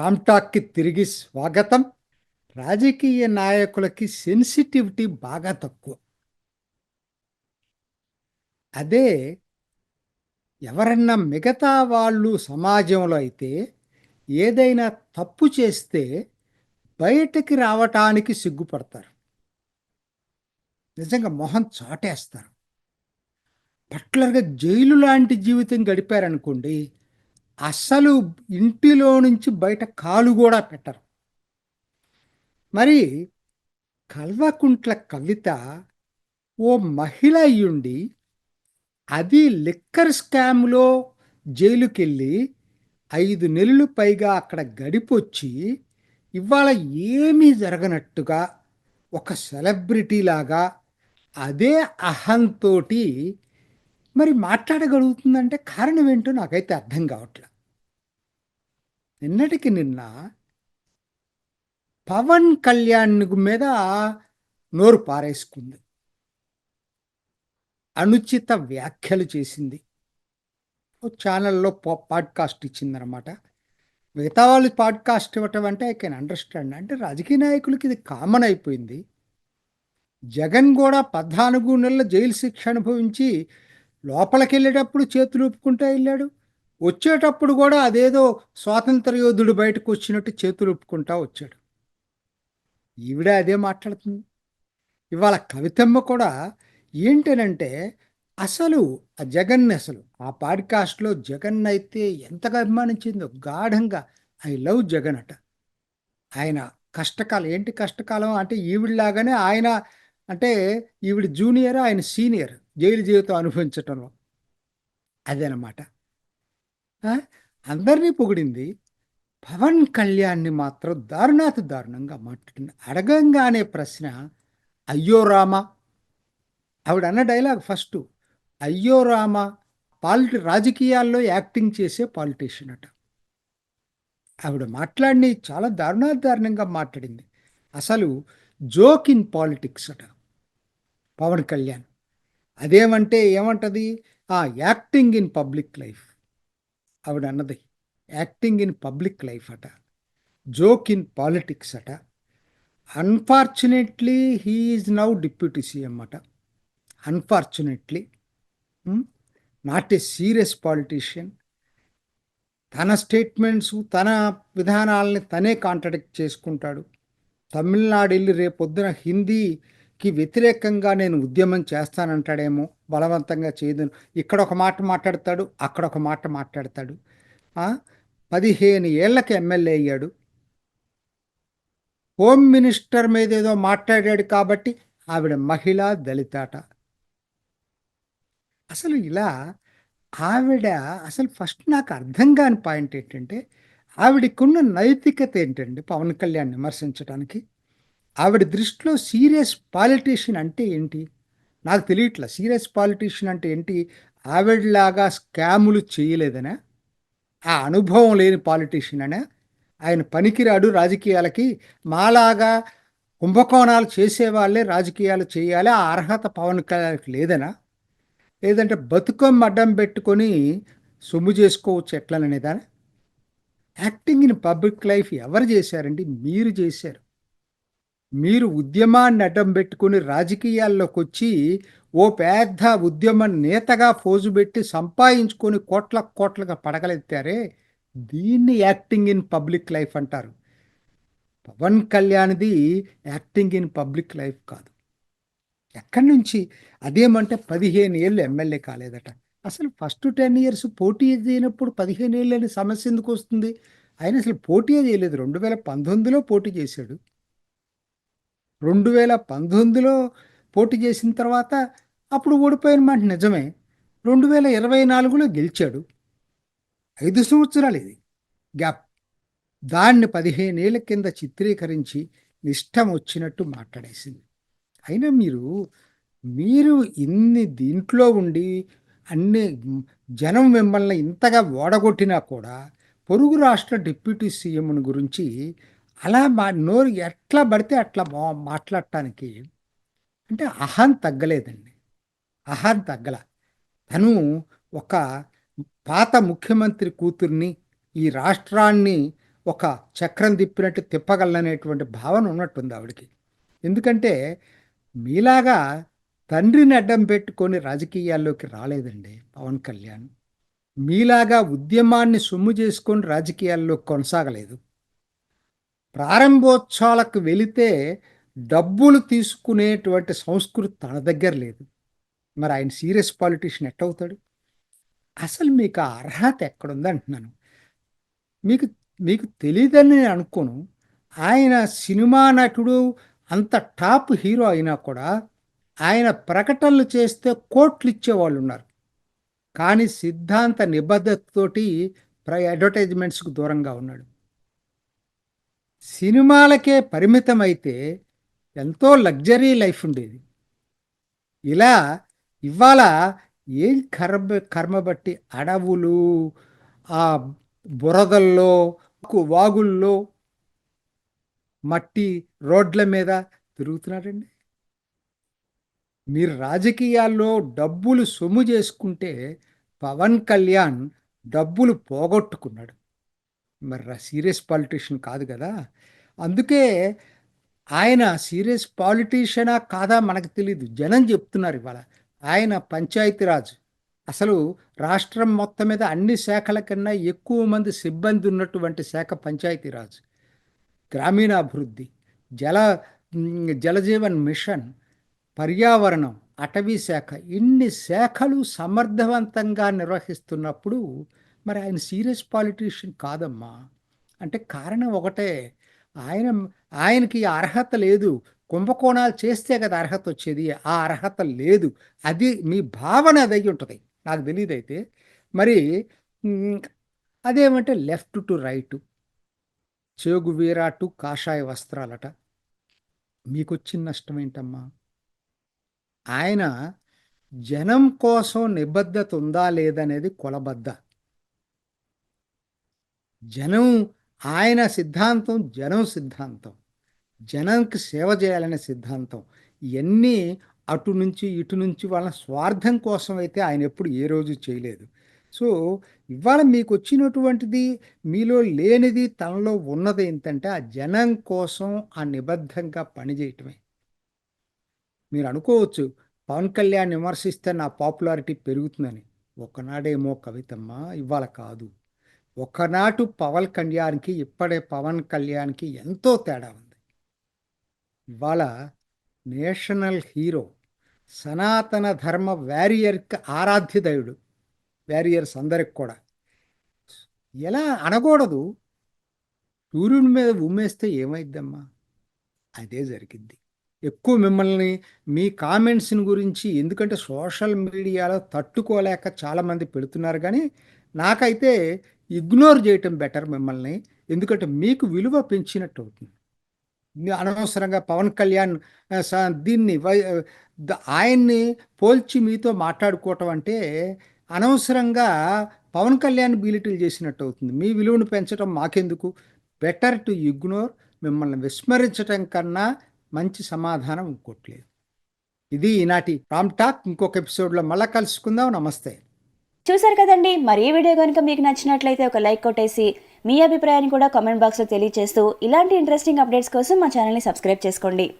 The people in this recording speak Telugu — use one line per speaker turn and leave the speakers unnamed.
రామ్ టాక్‌కి తిరిగి స్వాగతం. రాజకీయ నాయకులకి సెన్సిటివిటీ బాగా తక్కువ. అదే ఎవరన్నా మిగతా వాళ్ళు సమాజంలో అయితే ఏదైనా తప్పు చేస్తే బయటకి రావటానికి సిగ్గుపడతారు. నిజంగా మొహం చాటేస్తారు. పర్టిక్యులర్‌గా జైలు లాంటి జీవితం గడిపారనుకోండి, అస్సలు ఇంటిలో నుంచి బయట కాలు గూడా పెట్టరు. మరి కల్వకుంట్ల కవిత ఓ మహిళ అయ్యుండి అది లిక్కర్ స్కామ్‌లో జైలుకెళ్ళి 5 నెలలు పైగా అక్కడ గడిపొచ్చి, ఇవాళ ఏమీ జరగనట్టుగా ఒక సెలబ్రిటీలాగా అదే అహంతోటి మరి మాట్లాడగలుగుతుందంటే కారణం ఏంటో నాకైతే అర్థం కావట్ల. నిన్నటికి నిన్న పవన్ కళ్యాణ్ మీద నోరు పారేసుకుంది. అనుచిత వ్యాఖ్యలు చేసింది. ఓ ఛానెల్‌లో పాడ్‌కాస్ట్ ఇచ్చిందనమాట. మిగతా వాళ్ళు పాడ్‌కాస్ట్ ఇవ్వటం అంటే ఐ కెన్ అండర్‌స్టాండ్. అంటే రాజకీయ నాయకులకి ఇది కామన్ అయిపోయింది. జగన్ గూడా 14 నెలల జైలు శిక్ష అనుభవించి లోపలికెళ్ళేటప్పుడు చేతులు ఊపుకుంటా ఎళ్ళాడు. వచ్చేటప్పుడు గూడా అదేదో స్వాతంత్ర యోధుడు బయటకొచ్చినట్టు చేతులు ఊపుకుంటా వచ్చాడు. ఈవిడ అదే మాట్లాడుతుంది. ఇవాళ కవితమ్మ కూడా ఏంటనంటే, అసలు ఆ జగన్‌ని అసలు ఆ పాడ్‌కాస్ట్‌లో జగన్నయితే ఎంతగా అభిమానించిందో గాఢంగా ఐ లవ్ జగన్ అట. ఆయన కష్టకాలం ఏంటి కష్టకాలం అంటే ఈవిడలాగానే ఆయన అంటే ఈవిడ జూనియర్, ఆయన సీనియర్ జైలు జీవితం అనుభవించటంలో. అదనమాట. ఆ! అందరిని పొగిడింది. పవన్ కళ్యాణ్‌ని మాత్రం దారుణాతి దారుణంగా మాట్లాడింది. అడగంగానే ప్రశ్న, "అయ్యో రామా!" ఆవిడన్న dialogue first. "అయ్యో రామా! రాజకీయాల్లో యాక్టింగ్ చేసే పాలిటీషియన్" అట. ఆవిడ మాట్లాడినయి చాలా దారుణాతి దారుణంగా మాట్లాడింది. అసలు జోక్ ఇన్ పాలిటిక్స్ అట పవన్ కళ్యాణ్. అదేమంటే ఏమంటది? యాక్టింగ్ ఇన్ పబ్లిక్ లైఫ్ ఆవిడన్నది. యాక్టింగ్ ఇన్ పబ్లిక్ లైఫ్ అట. జోక్ ఇన్ పాలిటిక్స్ అట. Unfortunately he is now deputy CM అట. Unfortunately. Hmm. Not a serious politician. తన స్టేట్మెంట్స్, తన విధానాల్ని తనే కాంట్రడిక్ట్ చేసుకుంటాడు. తమిళనాడు ఎళ్లి రేపొద్దున హిందీకి వ్యతిరేకంగా నేను ఉద్యమం చేస్తానంటాడేమో, బలవంతంగా చేయదని. ఇక్కడొక మాట మాట్లాడతాడు, అక్కడొక మాట మాట్లాడతాడు. ఆ! 15 ఏళ్లకి ఎమ్మెల్యే అయ్యాడు. హోమ్ మినిస్టర్ మీదేదో మాట్లాడాడు కాబట్టి ఆవిడ మహిళ, దళితాట. అసలు ఇలా ఆవిడ అసలు ఫస్ట్ నాకు అర్థం కాని పాయింట్ ఏంటంటే, ఆవిడకున్న నైతికత ఏంటండి పవన్ కళ్యాణ్ విమర్శించడానికి? ఆవిడ దృష్టిలో సీరియస్ పాలిటీషియన్ అంటే ఏంటి? నాకు తెలియట్లా. సీరియస్ పాలిటీషియన్ అంటే ఏంటి? ఆవిడలాగా స్కాములు చేయలేదనా? ఆ అనుభవం లేని పాలిటీషియన్ అనా? ఆయన పనికిరాడు రాజకీయాలకి. మాలాగా కుంభకోణాలు చేసేవాళ్ళే రాజకీయాలు చేయాలి. ఆ అర్హత పవన్ కళ్యాణ్‌కి లేదనా? లేదంటే బతుకమ్మ అడ్డం పెట్టుకొని సొమ్ము చేసుకోవచ్చు ఎట్లననేదా? యాక్టింగ్ ఇన్ పబ్లిక్ లైఫ్ ఎవరు చేశారండి? మీరు చేశారు. మీరు ఉద్యమాన్ని అడ్డం పెట్టుకొని రాజకీయాల్లోకొచ్చి, ఓ పెద్ద ఉద్యమ నేతగా ఫోజు పెట్టి సంపాదించుకొని కోట్లుగా పడగలెత్తారే! దీన్ని యాక్టింగ్ ఇన్ పబ్లిక్ లైఫ్ అంటారు. పవన్ కళ్యాణ్‌ది యాక్టింగ్ ఇన్ పబ్లిక్ లైఫ్ కాదు. ఎక్కడి నుంచి? అదేమంటే 15 ఏళ్ళు ఎమ్మెల్యే కాలేదట. అసలు ఫస్ట్ 10 ఇయర్స్ పోటీ చేయనప్పుడు 15 ఏళ్ళని సమస్య ఎందుకొస్తుంది? ఆయన అసలు పోటీయే చేయలేదు. 2019లో పోటీ చేశాడు. 2019లో పోటీ చేసిన తర్వాత అప్పుడు ఓడిపోయిన మాట నిజమే. 2024లో గెలిచాడు. 5 సంవత్సరాలు ఇది గ్యాప్. దాన్ని 15 ఏళ్ల కింద చిత్రీకరించి ఇష్టం వచ్చినట్టు మాట్లాడేసింది. అయినా మీరు ఇన్ని దీంట్లో ఉండి అన్ని జనం మిమ్మల్ని ఇంతగా ఓడగొట్టినా కూడా పొరుగు రాష్ట్ర డిప్యూటీ సీఎంని గురించి అలా నోరు ఎట్లా పడితే అట్లా మాట్లాడటానికి అంటే అహం తగ్గలేదండి. అహం తగ్గల. తను ఒక పాత ముఖ్యమంత్రి కూతుర్ని, ఈ రాష్ట్రాన్ని ఒక చక్రం తిప్పినట్టు తిప్పగలననేటువంటి భావన ఉన్నట్టుంది ఆవిడకి. ఎందుకంటే మీలాగా తండ్రిని అడ్డం పెట్టుకొని రాజకీయాల్లోకి రాలేదండి పవన్ కళ్యాణ్. మీలాగా ఉద్యమాన్ని సొమ్ము చేసుకొని రాజకీయాల్లో కొనసాగలేదు. ప్రారంభోత్సవాలకు వెళితే డబ్బులు తీసుకునేటువంటి సంస్కృతి తన దగ్గర లేదు. మరి ఆయన సీరియస్ పాలిటీషియన్ ఎట్టవుతాడు? అసలు మీకు ఆ అర్హత ఎక్కడుంది అంటున్నాను. మీకు మీకు తెలీదని నేను అనుకోను. ఆయన సినిమా నటుడు, అంత టాప్ హీరో అయినా కూడా ఆయన ప్రకటనలు చేస్తే కోట్లు ఇచ్చేవాళ్ళున్నారు. కానీ సిద్ధాంత నిబద్ధతతోటి అడ్వర్టైజ్మెంట్స్‌కు దూరంగా ఉన్నాడు. సినిమాలకే పరిమితమైతే ఎంతో లగ్జరీ లైఫ్ ఉండేది. ఇలా ఇవాళ ఏం కర్మ బట్టి అడవులు, ఆ బురదల్లో, వాగుల్లో, మట్టి రోడ్ల మీద తిరుగుతున్నాడండి. మీరు రాజకీయాల్లో డబ్బులు సొమ్ము చేసుకుంటే పవన్ కళ్యాణ్ డబ్బులు పోగొట్టుకున్నాడు. మరి సీరియస్ పాలిటీషియన్ కాదు కదా! అందుకే ఆయన సీరియస్ పాలిటీషియనా కాదా మనకు తెలీదు. జనం చెప్తున్నారు ఇవాళ. ఆయన పంచాయతీరాజ్ అసలు రాష్ట్రం మొత్తం మీద అన్ని శాఖల కన్నా ఎక్కువ మంది సిబ్బంది ఉన్నటువంటి శాఖ పంచాయతీరాజ్. గ్రామీణాభివృద్ధి, జల జలజీవన్ మిషన్, పర్యావరణం, అటవీ శాఖ, ఇన్ని శాఖలు సమర్థవంతంగా నిర్వహిస్తున్నప్పుడు మరి ఆయన సీరియస్ పాలిటీషియన్ కాదమ్మా. అంటే కారణం ఒకటే, ఆయన ఆయనకి అర్హత లేదు. కుంభకోణాలు చేస్తే కదా అర్హత వచ్చేది. ఆ అర్హత లేదు. అది మీ భావన అది అయ్యి ఉంటుంది. నాకు తెలియదైతే. మరి అదేమంటే లెఫ్ట్ టు రైటు, చేగు వీరాటు కాషాయ వస్త్రాలట. మీకొచ్చిన నష్టం ఏంటమ్మా? ఆయన జనం కోసం నిబద్ధత ఉందా లేదనేది కొలబద్ద. జనం, ఆయన సిద్ధాంతం జనం సిద్ధాంతం. జనంకి సేవ చేయాలనే సిద్ధాంతం. ఇవన్నీ అటు నుంచి ఇటు నుంచి వాళ్ళ స్వార్థం కోసం అయితే ఆయన ఎప్పుడు ఏ రోజు చేయలేదు. సో ఇవాళ మీకు వచ్చినటువంటిది మీలో లేనిది తనలో ఉన్నది ఏంటంటే ఆ జనం కోసం ఆ నిబద్ధంగా పనిచేయటమే. మీరు అనుకోవచ్చు పవన్ కళ్యాణ్ విమర్శిస్తే నా పాపులారిటీ పెరుగుతుందని. ఒకనాడేమో కవితమ్మ, ఇవాళ కాదు. ఒకనాటు పవన్ కళ్యాణ్కి ఇప్పటి పవన్ కళ్యాణ్కి ఎంతో తేడా ఉంది. ఇవాళ నేషనల్ హీరో, సనాతన ధర్మ వారియర్కి ఆరాధ్య దైవుడు. వారియర్స్ అందరికి కూడా ఎలా అనకూడదు. సూర్యుని మీద ఉమ్మేస్తే ఏమైద్దమ్మా? అదే జరిగింది. ఎక్కువ మిమ్మల్ని మీ కామెంట్స్‌ని గురించి, ఎందుకంటే సోషల్ మీడియాలో తట్టుకోలేక చాలామంది పెడుతున్నారు కానీ, నాకైతే ఇగ్నోర్ చేయటం బెటర్ మిమ్మల్ని. ఎందుకంటే మీకు విలువ పెంచినట్టు అవుతుంది. అనవసరంగా పవన్ కళ్యాణ్ దీన్ని ఆయన్ని పోల్చి మీతో మాట్లాడుకోవటం అంటే అనవసరంగా పవన్ కళ్యాణ్ బీలిటిల్ చేసినట్టు అవుతుంది. మీ విలువను పెంచడం మాకెందుకు? Better to ignore. మిమ్మల్ని విస్మరించటం కన్నా మంచి సమాధానం ఇంకోట్లేదు. ఇది ఈనాటి రామ్ టాక్. ఇంకొక ఎపిసోడ్లో మళ్ళా కలుసుకుందాం. నమస్తే.
చూసారు కదండి. మరి ఈ వీడియో కనుక మీకు నచ్చినట్లయితే ఒక లైక్ కొట్టేసి మీ అభిప్రాయాన్ని కూడా కామెంట్ బాక్స్లో తెలియజేస్తూ ఇలాంటి ఇంట్రెస్టింగ్ అప్డేట్స్ కోసం మా ఛానల్ని సబ్స్క్రైబ్ చేసుకోండి.